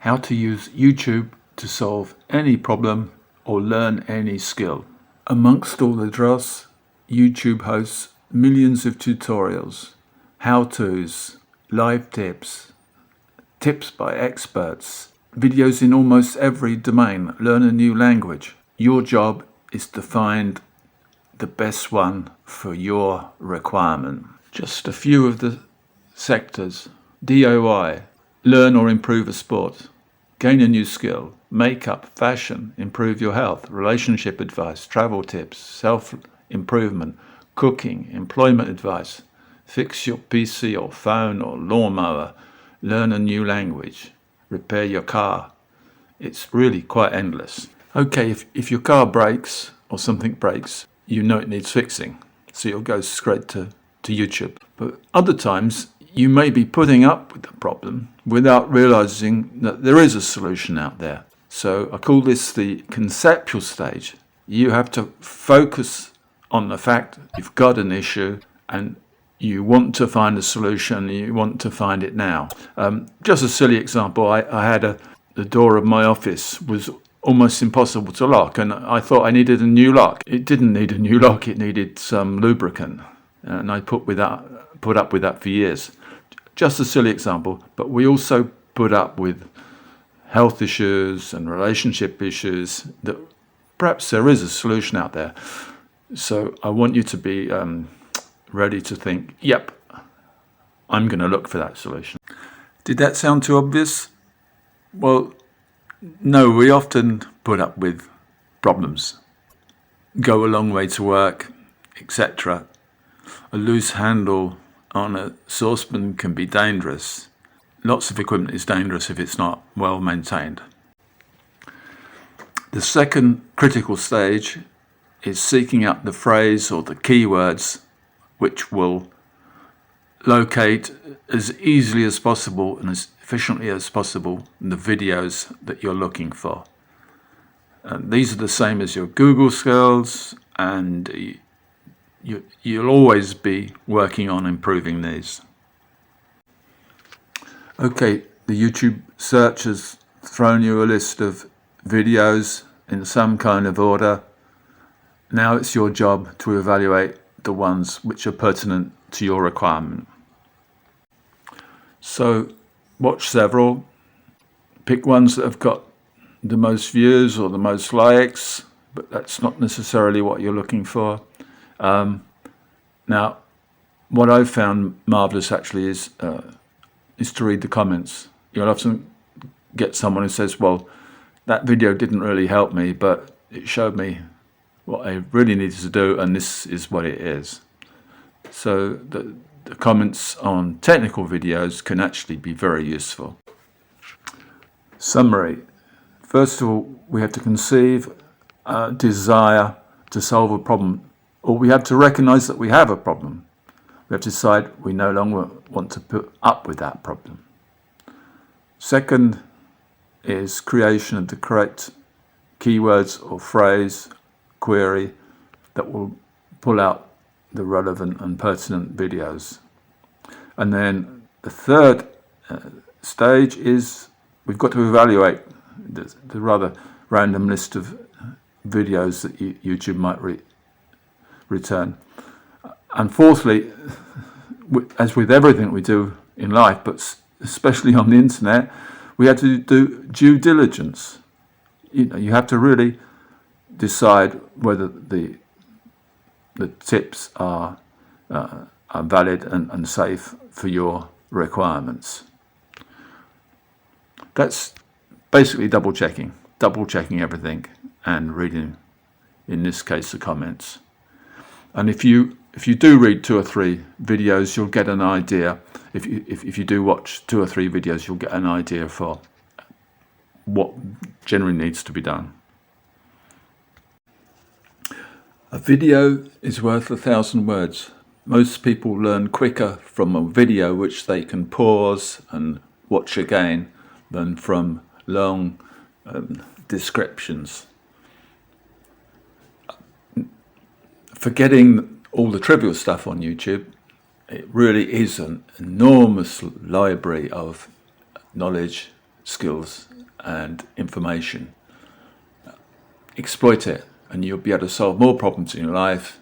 How to use YouTube to solve any problem or learn any skill. Amongst all the dross, YouTube hosts millions of tutorials, how-tos, live tips, tips by experts, videos in almost every domain. Learn a new language. Your job is to find the best one for your requirement. Just a few of the sectors: DIY, learn or improve a sport, gain a new skill, makeup, fashion, improve your health, relationship advice, travel tips, self-improvement, cooking, employment advice, fix your PC or phone or lawnmower, learn a new language, repair your car. It's really quite endless. Okay, if your car breaks or something breaks, you know it needs fixing, so you'll go straight to YouTube. But other times, you may be putting up with the problem without realizing that there is a solution out there. So I call this the conceptual stage. You have to focus on the fact you've got an issue and you want to find a solution, you want to find it now. Just a silly example, I had the door of my office was almost impossible to lock, and I thought I needed a new lock. It didn't need a new lock, it needed some lubricant. And I put up with that for years. Just a silly example, but we also put up with health issues and relationship issues that perhaps there is a solution out there. So I want you to be ready to think, yep, I'm going to look for that solution. Did that sound too obvious? Well, no, we often put up with problems, go a long way to work, etc. A loose handle on a saucepan can be dangerous. Lots of equipment is dangerous if it's not well maintained. The second critical stage is seeking out the phrase or the keywords which will locate as easily as possible and as efficiently as possible the videos that you're looking for. These are the same as your Google skills, and you'll always be working on improving these. Okay, the YouTube search has thrown you a list of videos in some kind of order. Now it's your job to evaluate the ones which are pertinent to your requirement. So watch several, pick ones that have got the most views or the most likes, but that's not necessarily what you're looking for. Now, what I've found marvelous actually is to read the comments. You'll often get someone who says, well, that video didn't really help me, but it showed me what I really needed to do, and this is what it is. So the comments on technical videos can actually be very useful. Summary. First of all, we have to conceive a desire to solve a problem, or we have to recognize that we have a problem. We have to decide we no longer want to put up with that problem. Second is creation of the correct keywords or phrase, query, that will pull out the relevant and pertinent videos. And then the third stage is we've got to evaluate the rather random list of videos that YouTube might return. And fourthly, as with everything we do in life, but especially on the internet, we have to do due diligence. You have to really decide whether the tips are valid and safe for your requirements. That's basically double checking everything and reading, in this case, the comments. And if you do read 2 or 3 videos, you'll get an idea. If you do watch 2 or 3 videos, you'll get an idea for what generally needs to be done. A video is worth 1,000 words. Most people learn quicker from a video which they can pause and watch again than from long descriptions. Forgetting all the trivial stuff on YouTube, it really is an enormous library of knowledge skills and information. Exploit it, and you'll be able to solve more problems in your life